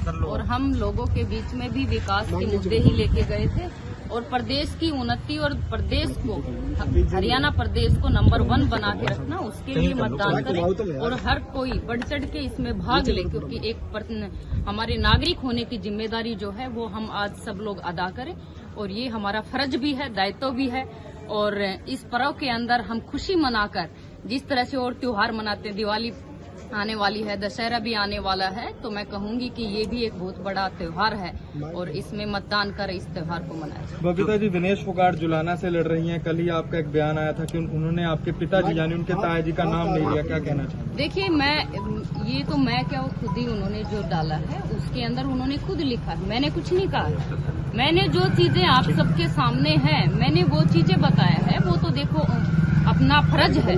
और हम लोगों के बीच में भी विकास के मुद्दे ही लेके गए थे और प्रदेश की उन्नति और प्रदेश को, हरियाणा प्रदेश को नंबर 1 बना के रखना, उसके लिए मतदान करें और हर कोई बढ़ चढ़ के इसमें भाग ले, क्योंकि एक हमारे नागरिक होने की जिम्मेदारी जो है वो हम आज सब लोग अदा करें और ये हमारा फर्ज भी है, दायित्व भी है। और इस पर्व के अंदर हम खुशी मनाकर, जिस तरह से और त्योहार मनाते हैं, दिवाली आने वाली है, दशहरा भी आने वाला है, तो मैं कहूंगी कि ये भी एक बहुत बड़ा त्योहार है और इसमें मतदान कर इस त्योहार को मनाया। बबीता जी, विनेश फोगाट जुलाना से लड़ रही हैं। कल ही आपका एक बयान आया था कि उन्होंने आपके पिताजी यानी उनके ताया जी का नाम नहीं लिया, क्या कहना चाहिए? देखिए, मैं क्या, वो खुद ही उन्होंने जो डाला है उसके अंदर उन्होंने खुद लिखा है, मैंने कुछ नहीं कहा। मैंने जो चीजें आप सबके सामने है, मैंने वो चीजें बताया है। वो तो देखो अपना फर्ज है,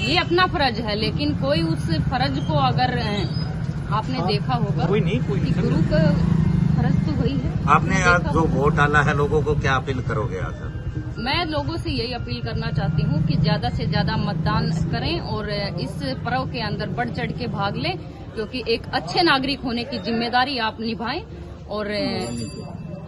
ये अपना फर्ज है, लेकिन कोई उस फर्ज को अगर आपने देखा होगा कि गुरु का फर्ज तो वही है। आपने आज जो वोट डाला है, लोगों को क्या अपील करोगे आज? मैं लोगों से यही अपील करना चाहती हूँ कि ज्यादा से ज्यादा मतदान करें और इस पर्व के अंदर बढ़ चढ़ के भाग लें, क्योंकि एक अच्छे नागरिक होने की जिम्मेदारी आप निभाएं और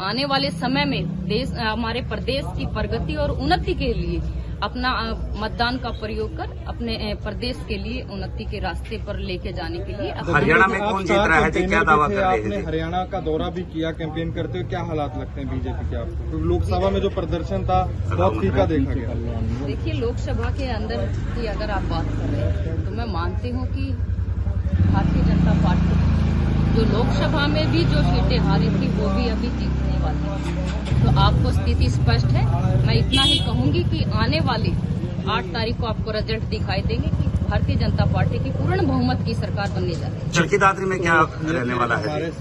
आने वाले समय में हमारे प्रदेश की प्रगति और उन्नति के लिए अपना मतदान का प्रयोग कर अपने प्रदेश के लिए उन्नति के रास्ते पर लेके जाने के लिए। हरियाणा में कौन जीत रहा है जी? क्या दावा कर रहे हैं? आपने हरियाणा का दौरा भी किया कैंपेन करते हुए, क्या हालात लगते हैं बीजेपी के आपको? तो लोकसभा में जो प्रदर्शन था बहुत फीका देखा गया। देखिए, लोकसभा के अंदर की अगर आप बात कर रहे हैं तो मैं मानती हूँ कि भारतीय जनता पार्टी जो लोकसभा में भी जो सीटें हारी थी वो भी अभी जीतने वाली है। तो आपको स्थिति स्पष्ट है। मैं इतना ही कहूंगी कि आने वाली 8 तारीख को आपको रिजल्ट दिखाई देंगे कि भारतीय जनता पार्टी की पूर्ण बहुमत की सरकार बनने जा रही है। चरखी दादरी में क्या रहने वाला है?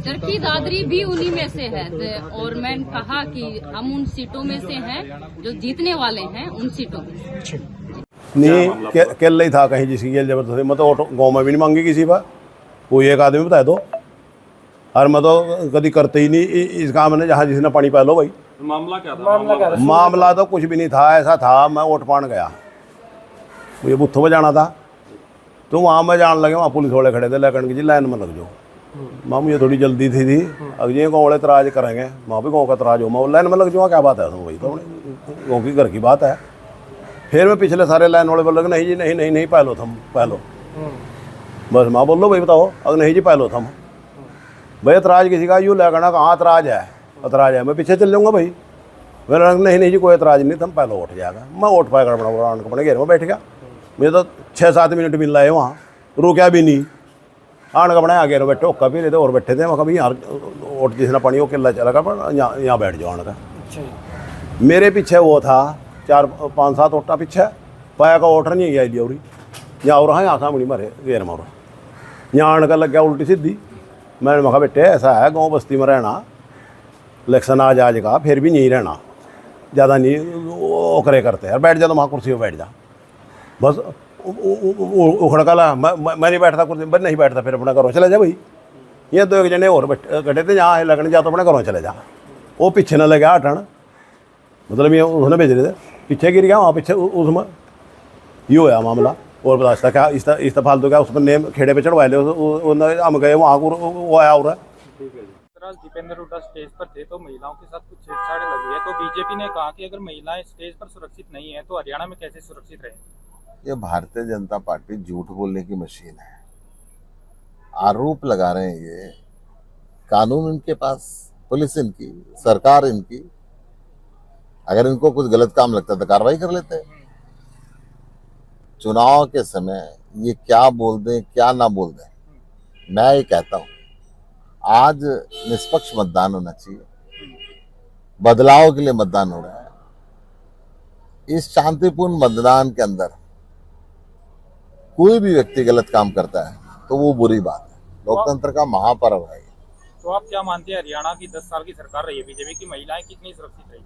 चरखी दादरी भी उन्हीं में से है और मैंने कहा कि हम उन सीटों में से हैं जो जीतने वाले हैं, उन सीटों में नहीं केल ही था कहीं जिसकी जेल जबरदस्ती, मैं तो गाँव में भी नहीं मांगी किसी पर, कोई एक आदमी बता दो। और मैं तो कभी करते ही नहीं इस काम में, जहाँ जिसने पानी पा लो भाई। मामला क्या था? मामला तो कुछ भी नहीं था, ऐसा था मैं वोट पाने गया, मुझे बुत्थों पर जाना था, तो वहाँ मैं जान लगे, वहाँ पुलिस वाले खड़े थे, लेकिन जी लाइन में लग जाओ। माँ मुझे थोड़ी जल्दी थी अब ये गाँव वाले तराज करेंगे, वहाँ भी गाँव का तराज हो, मैं लाइन में लग जाऊँ, क्या बात है? तो वही तो गाँव की घर की बात है। फिर मैं पिछले सारे लाइन वाले बोल नहीं जी नहीं पहलो थम पहलो, बस माँ बोल लो भाई बताओ, अगर नहीं जी पहलो थम भाई, एतराज किसी का यूँ लगना कहाँ एतराज है, मैं पीछे चल जाऊँगा भाई। मेरा नहीं जी कोई एतराज नहीं, तुम पहले उठ जाएगा। मैं उठ पाया अपने घेर में बैठ गया, मुझे तो 6-7 मिनट मिल रहा है, वहाँ रुका भी नहीं, आने का बना आगे बैठे ओका भी रहते और बैठे थे, मैं कभी यहाँ उठ जिसने पानी वो किला चला कर यहाँ बैठ जाओ आने का। मेरे पीछे वो था 4-5-7 ओटा पीछे, पाया का ओटर नहीं गया लिया उरी यहाँ और यहाँ सामने मारे घेर में, यहाँ आने का लग गया उल्टी सीधी। मैंने कहा बेटे ऐसा है गांव बस्ती में रहना, इलेक्शन आ जाएगा फिर भी नहीं रहना, ज़्यादा नहीं ओकरे करते यार, बैठ जा तो वहाँ कुर्सी पर बैठ जा, बस उखड़ ला। मैं नहीं बैठता कुर्सी पर, नहीं बैठता, फिर अपने घरों चले जा भाई। ये 2 एक जने और बैठे थे, जहाँ लगने जा तो अपने घरों चले जा, वो पीछे न लगे हटन, मतलब ये उसने भेज रहे थे, पीछे गिर गया वहाँ पीछे उसमें, ये होया मामला। और बता क्या इस फालतू क्या उसको नेम खेड़े पे चढ़वा ले, हम गए वहाँ को वो आया और दीपेंद्र हुड्डा स्टेज पर थे तो महिलाओं के साथ कुछ छेड़छाड़ लगी है, तो बीजेपी ने कहा कि अगर महिलाएं स्टेज पर सुरक्षित नहीं है तो हरियाणा में कैसे सुरक्षित रहेंगी? ये भारतीय जनता पार्टी झूठ बोलने की मशीन है, आरोप लगा रहे हैं। ये कानून इनके पास, पुलिस इनकी, सरकार इनकी, अगर इनको कुछ गलत काम लगता है तो कार्रवाई कर लेते हैं। चुनाव के समय ये क्या बोल दें क्या ना बोल दें, मैं ये कहता हूं आज निष्पक्ष मतदान होना चाहिए, बदलाव के लिए मतदान हो रहा है। इस शांतिपूर्ण मतदान के अंदर कोई भी व्यक्ति गलत काम करता है तो वो बुरी बात है, लोकतंत्र का महापर्व है। तो आप क्या मानते हैं, हरियाणा की 10 साल की सरकार रही है बीजेपी की, महिलाएं कितनी सुरक्षित रही?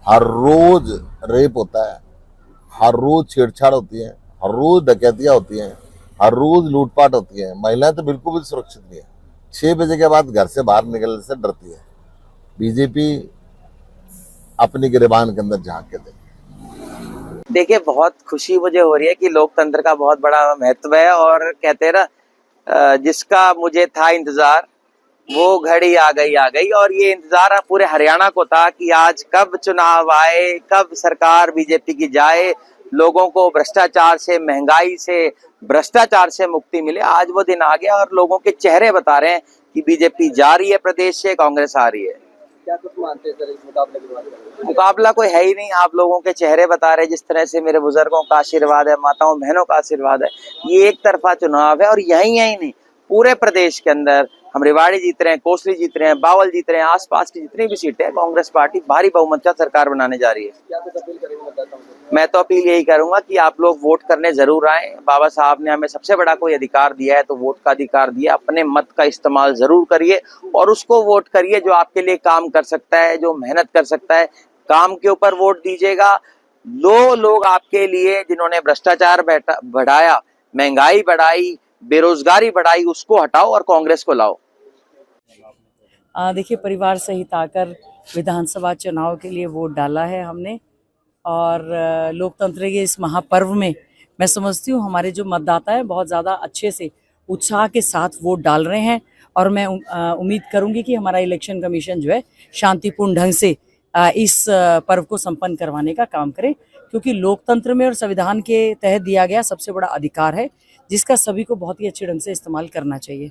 हर रोज रेप होता है, हर रोज छेड़छाड़ होती है, हर रोज डकैतियां होती हैं, हर रोज लूटपाट होती है। महिलाएं तो बिल्कुल भी सुरक्षित नहीं है, 6 बजे के बाद घर से बाहर निकलने से डरती है। बीजेपी अपनी गिरबान के अंदर झांक के देखिए, बहुत खुशी मुझे हो रही है कि लोकतंत्र का बहुत बड़ा महत्व है, और कहते हैं ना जिसका मुझे था इंतजार, वो घड़ी आ गई। और ये इंतजार पूरे हरियाणा को था कि आज कब चुनाव आए, कब सरकार बीजेपी की जाए, लोगों को भ्रष्टाचार से, महंगाई से, भ्रष्टाचार से मुक्ति मिले। आज वो दिन आ गया और लोगों के चेहरे बता रहे हैं कि बीजेपी जा रही है प्रदेश से, कांग्रेस आ रही है। क्या कुछ मानते हैं सर इस मुकाबले की बात करें? मुकाबला कोई है ही नहीं, आप लोगों के चेहरे बता रहे हैं। जिस तरह से मेरे बुजुर्गों का आशीर्वाद है, माताओं बहनों का आशीर्वाद है, ये एक तरफा चुनाव है। और यही नहीं, पूरे प्रदेश के अंदर हम रेवाड़ी जीत रहे हैं, कोसली जीत रहे हैं, बावल जीत रहे हैं, आसपास की जितनी भी सीटें हैं, कांग्रेस पार्टी भारी बहुमत का सरकार बनाने जा रही है। क्या कुछ अपील करेंगे मतदाताओं को? मैं तो अपील यही करूंगा कि आप लोग वोट करने जरूर आए। बाबा साहब ने हमें सबसे बड़ा कोई अधिकार दिया है तो वोट का अधिकार दिया। अपने मत का इस्तेमाल जरूर करिए और उसको वोट करिए जो आपके लिए काम कर सकता है, जो मेहनत कर सकता है। काम के ऊपर वोट दीजिएगा। दो लोग आपके लिए जिन्होंने भ्रष्टाचार बढ़ाया, महंगाई बढ़ाई, बेरोजगारी बढ़ाई, उसको हटाओ और कांग्रेस को लाओ। देखिए, परिवार सहित आकर विधानसभा चुनाव के लिए वोट डाला है हमने। और लोकतंत्र के इस महापर्व में मैं समझती हूँ हमारे जो मतदाता हैं बहुत ज़्यादा अच्छे से, उत्साह के साथ वोट डाल रहे हैं। और मैं उम्मीद करूँगी कि हमारा इलेक्शन कमीशन जो है शांतिपूर्ण ढंग से इस पर्व को संपन्न करवाने का काम करे, क्योंकि लोकतंत्र में और संविधान के तहत दिया गया सबसे बड़ा अधिकार है, जिसका सभी को बहुत ही अच्छे ढंग से इस्तेमाल करना चाहिए।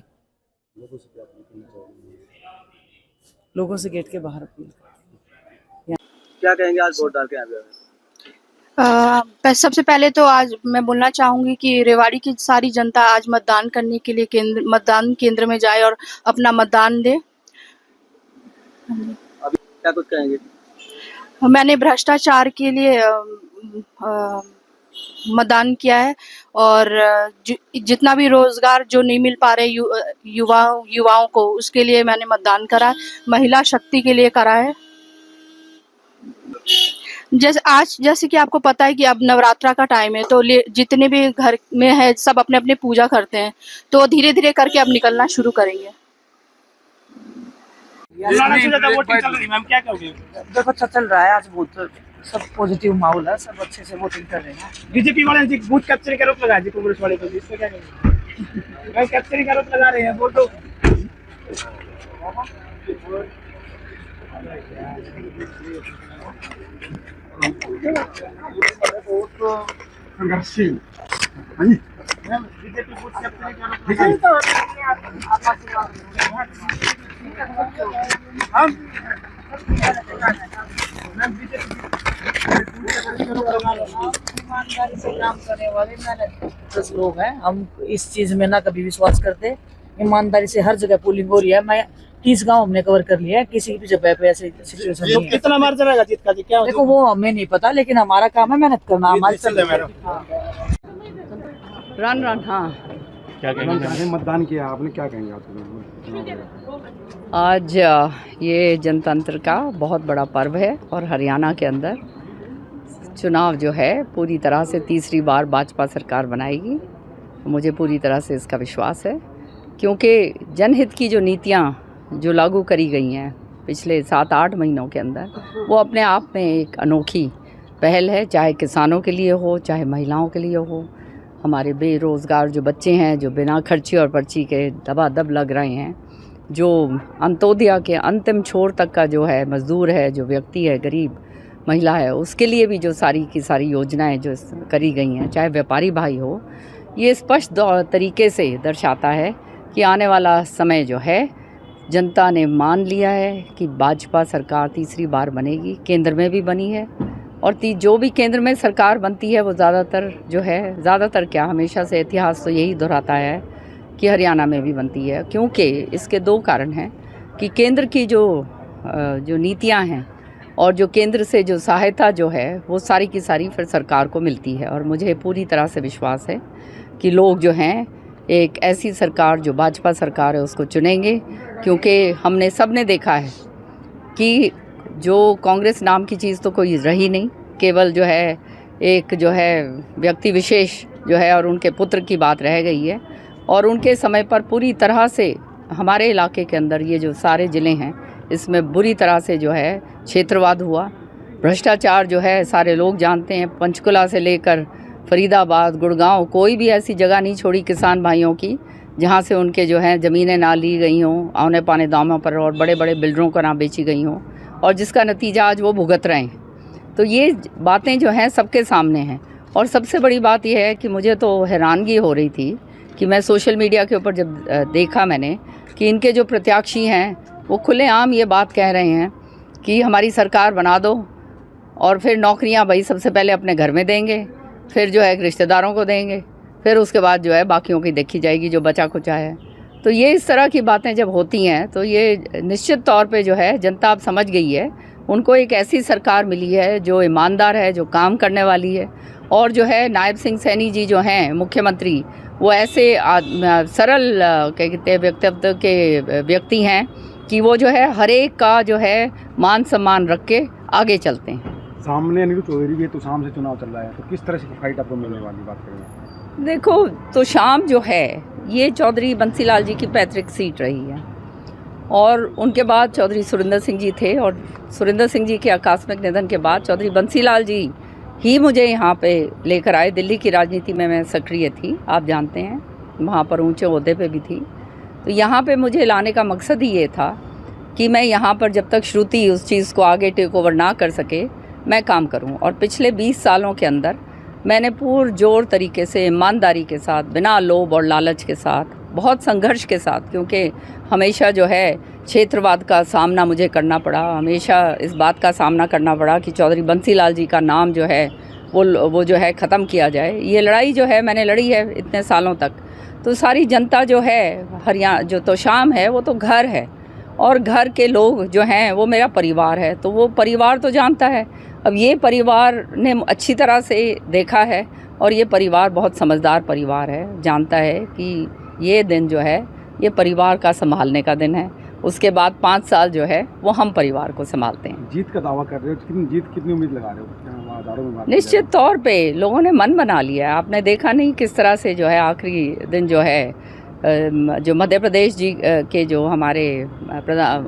लोगों से गेट के बाहर अपील। क्या कहेंगे आज वोट डाल के आए? सबसे पहले तो आज मैं बोलना चाहूँगी कि रेवाड़ी की सारी जनता आज मतदान करने के लिए मतदान केंद्र में जाए और अपना मतदान दे। अभी क्या कुछ कहेंगे? मैंने भ्रष्टाचार के लिए मतदान किया है और जितना भी रोजगार जो नहीं मिल पा रहे युवाओं को, उसके लिए मैंने मतदान करा। महिला शक्ति के लिए करा है। जैसे कि आपको पता है कि अब नवरात्रा का टाइम है, तो जितने भी घर में है सब अपने अपने पूजा करते हैं, तो धीरे धीरे करके अब निकलना शुरू करेंगे। क्या कहोगे? देखो, अच्छा चल रहा है आज, बहुत सब पॉजिटिव माहौल है, सब अच्छे से वोटिंग कर रहे हैं। बीजेपी वाले जी बूथ कैप्चरिंग का आरोप लगा जी कांग्रेस वाले को, इसको क्या कहेंगे? कैप्चरिंग का आरोप लगा रहे हैं, बोल दो। ईमानदारी से काम करने वाले मेहनत लोग हैं हम। इस चीज में ना कभी विश्वास करते। ईमानदारी से हर जगह पोलिंग हो रही है। मैं 30 गांव हमने कवर कर लिया है, किसी भी जगह पे ऐसे सिचुएशन नहीं है। कितना मार्जिन रहेगा जीत का जी? क्या देखो, वो हमें नहीं पता, लेकिन हमारा काम है मेहनत करना। हमारे रन हाँ। क्या कहेंगे? मतदान किया आपने, क्या कहेंगे आज ये जनतंत्र का बहुत बड़ा पर्व है और हरियाणा के अंदर चुनाव जो है पूरी तरह से तीसरी बार भाजपा सरकार बनाएगी। मुझे पूरी तरह से इसका विश्वास है, क्योंकि जनहित की जो नीतियाँ जो लागू करी गई हैं पिछले 7-8 महीनों के अंदर, वो अपने आप में एक अनोखी पहल है। चाहे किसानों के लिए हो, चाहे महिलाओं के लिए हो, हमारे बेरोज़गार जो बच्चे हैं जो बिना खर्ची और पर्ची के दबादब लग रहे हैं, जो अंत्योदय के अंतिम छोर तक का जो है मज़दूर है, जो व्यक्ति है, गरीब महिला है, उसके लिए भी जो सारी की सारी योजनाएं जो करी गई हैं, चाहे व्यापारी भाई हो, ये स्पष्ट तरीके से दर्शाता है कि आने वाला समय जो है जनता ने मान लिया है कि भाजपा सरकार तीसरी बार बनेगी। केंद्र में भी बनी है और जो भी केंद्र में सरकार बनती है वो ज़्यादातर क्या, हमेशा से इतिहास तो यही दोहराता है कि हरियाणा में भी बनती है। क्योंकि इसके 2 कारण हैं कि केंद्र की जो नीतियां हैं और जो केंद्र से जो सहायता जो है वो सारी की सारी फिर सरकार को मिलती है। और मुझे पूरी तरह से विश्वास है कि लोग जो हैं एक ऐसी सरकार जो भाजपा सरकार है उसको चुनेंगे, क्योंकि हमने सब ने देखा है कि जो कांग्रेस नाम की चीज़ तो कोई रही नहीं, केवल जो है एक जो है व्यक्ति विशेष जो है और उनके पुत्र की बात रह गई है। और उनके समय पर पूरी तरह से हमारे इलाके के अंदर ये जो सारे ज़िले हैं इसमें बुरी तरह से जो है क्षेत्रवाद हुआ, भ्रष्टाचार जो है सारे लोग जानते हैं। पंचकुला से लेकर फरीदाबाद, गुड़गांव, कोई भी ऐसी जगह नहीं छोड़ी किसान भाइयों की जहाँ से उनके जो है ज़मीनें ना ली गई हों औने पाने दामों पर और बड़े बड़े बिल्डरों को ना बेची गई हों, और जिसका नतीजा आज वो भुगत रहे हैं। तो ये बातें जो हैं सबके सामने हैं। और सबसे बड़ी बात यह है कि मुझे तो हैरानगी हो रही थी कि मैं सोशल मीडिया के ऊपर जब देखा मैंने कि इनके जो प्रत्याशी हैं वो खुलेआम ये बात कह रहे हैं कि हमारी सरकार बना दो और फिर नौकरियां भाई सबसे पहले अपने घर में देंगे, फिर जो है रिश्तेदारों को देंगे, फिर उसके बाद जो है बाकियों की देखी जाएगी जो बचा कुचा है। तो ये इस तरह की बातें जब होती हैं तो ये निश्चित तौर पे जो है जनता अब समझ गई है, उनको एक ऐसी सरकार मिली है जो ईमानदार है, जो काम करने वाली है। और जो है नायब सिंह सैनी जी जो हैं मुख्यमंत्री, वो ऐसे सरल कहते हैं व्यक्तित्व के व्यक्ति हैं कि वो जो है हर एक का जो है मान सम्मान रख के आगे चलते हैं। सामने अनिल चौधरी भी है, तो शाम से चुनाव चल रहा है, तो किस तरह से फाइट आपको मिलने वाली बात करेंगे? देखो, तो शाम जो है ये चौधरी बंसीलाल जी की पैतृक सीट रही है और उनके बाद चौधरी सुरिंदर सिंह जी थे, और सुरिंदर सिंह जी के आकस्मिक निधन के बाद चौधरी बंसीलाल जी ही मुझे यहाँ पे लेकर आए। दिल्ली की राजनीति में मैं सक्रिय थी, आप जानते हैं, वहाँ पर ऊंचे ओहदे पे भी थी। तो यहाँ पे मुझे लाने का मकसद ही ये था कि मैं यहाँ पर जब तक श्रुति उस चीज़ को आगे टेक ओवर ना कर सके मैं काम करूँ। और पिछले 20 सालों के अंदर मैंने पुरजोर तरीके से, ईमानदारी के साथ, बिना लोभ और लालच के साथ, बहुत संघर्ष के साथ, क्योंकि हमेशा जो है क्षेत्रवाद का सामना मुझे करना पड़ा, हमेशा इस बात का सामना करना पड़ा कि चौधरी बंसीलाल जी का नाम जो है वो जो है ख़त्म किया जाए। ये लड़ाई जो है मैंने लड़ी है इतने सालों तक। तो सारी जनता जो है हरियाणा, जो तो शाम है वो तो घर है, और घर के लोग जो हैं वो मेरा परिवार है, तो वो परिवार तो जानता है। अब ये परिवार ने अच्छी तरह से देखा है और ये परिवार बहुत समझदार परिवार है, जानता है कि ये दिन जो है ये परिवार का संभालने का दिन है। उसके बाद 5 साल जो है वो हम परिवार को संभालते हैं। जीत का दावा कर रहे हो, कितनी उम्मीद लगा रहे हो? निश्चित तौर पे लोगों ने मन बना लिया है। आपने देखा नहीं किस तरह से जो है आखिरी दिन जो है जो मध्य प्रदेश जी के जो हमारे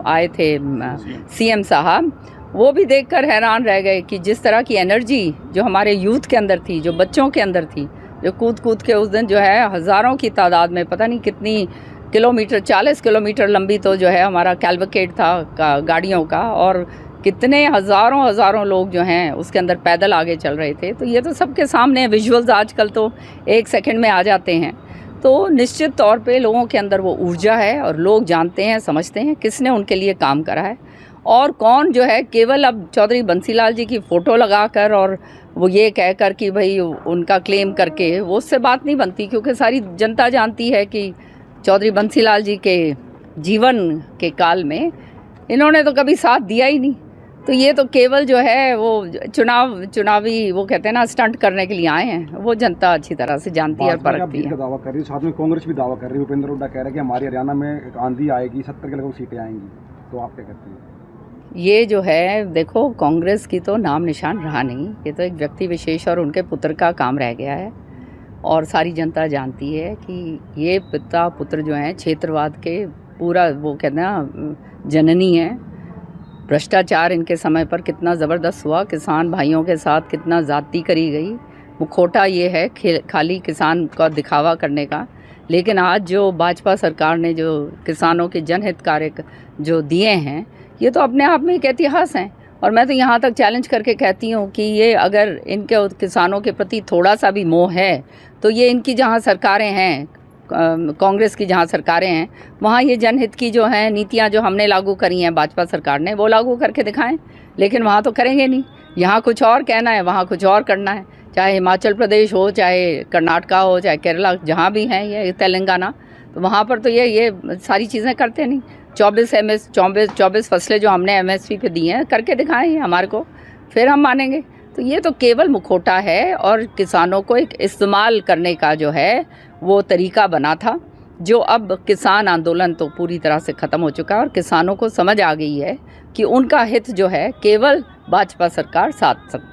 आए थे सीएम साहब, वो भी देखकर हैरान रह गए कि जिस तरह की एनर्जी जो हमारे यूथ के अंदर थी, जो बच्चों के अंदर थी, जो कूद के उस दिन जो है हज़ारों की तादाद में, पता नहीं कितनी किलोमीटर, 40 किलोमीटर लंबी तो जो है हमारा कैलवकेट था गाड़ियों का, और कितने हज़ारों लोग जो हैं उसके अंदर पैदल आगे चल रहे थे। तो ये तो सबके सामने विजुअल्स आजकल तो 1 सेकंड में आ जाते हैं। तो निश्चित तौर पे लोगों के अंदर वो ऊर्जा है और लोग जानते हैं, समझते हैं किसने उनके लिए काम करा है और कौन जो है केवल अब चौधरी बंसीलाल जी की फ़ोटो लगाकर और वो ये कहकर कि भाई उनका क्लेम करके, वो उससे बात नहीं बनती, क्योंकि सारी जनता जानती है कि चौधरी बंसीलाल जी के जीवन के काल में इन्होंने तो कभी साथ दिया ही नहीं। तो ये तो केवल जो है वो चुनावी वो कहते हैं ना स्टंट करने के लिए आए हैं, वो जनता अच्छी तरह से जानती है और परखती है। दावा कर रही है, साथ में कांग्रेस भी दावा कर रही है, भूपेंद्र हुड्डा कह रहे हैं कि हमारे हरियाणा में एक आंधी आएगी, 70 के लगभग सीटें आएंगी, तो आप क्या कहते हैं? ये जो है देखो, कांग्रेस की तो नाम निशान रहा नहीं, ये तो एक व्यक्ति विशेष और उनके पुत्र का काम रह गया है। और सारी जनता जानती है कि ये पिता पुत्र जो हैं क्षेत्रवाद के पूरा वो कहते हैं ना जननी है। भ्रष्टाचार इनके समय पर कितना ज़बरदस्त हुआ, किसान भाइयों के साथ कितना ज़्यादती करी गई। मुखौटा ये है खाली किसान का दिखावा करने का, लेकिन आज जो भाजपा सरकार ने जो किसानों के जनहित कार्य जो दिए हैं, ये तो अपने आप में एक इतिहास हैं। और मैं तो यहाँ तक चैलेंज करके कहती हूँ कि ये अगर इनके किसानों के प्रति थोड़ा सा भी मोह है, तो ये इनकी जहाँ सरकारें हैं, कांग्रेस की जहाँ सरकारें हैं, वहाँ ये जनहित की जो हैं नीतियाँ जो हमने लागू करी हैं भाजपा सरकार ने, वो लागू करके दिखाएं। लेकिन वहाँ तो करेंगे नहीं, यहाँ कुछ और कहना है, वहाँ कुछ और करना है। चाहे हिमाचल प्रदेश हो, चाहे कर्नाटका हो, चाहे केरला, जहाँ भी हैं, ये तेलंगाना, तो वहाँ पर तो ये सारी चीज़ें करते नहीं। 24 फसलें जो हमने MSP पे दी हैं, करके दिखाएं हमारे को, फिर हम मानेंगे। तो ये तो केवल मुखौटा है और किसानों को एक इस्तेमाल करने का जो है वो तरीका बना था, जो अब किसान आंदोलन तो पूरी तरह से ख़त्म हो चुका है और किसानों को समझ आ गई है कि उनका हित जो है केवल भाजपा सरकार साथ सकती है।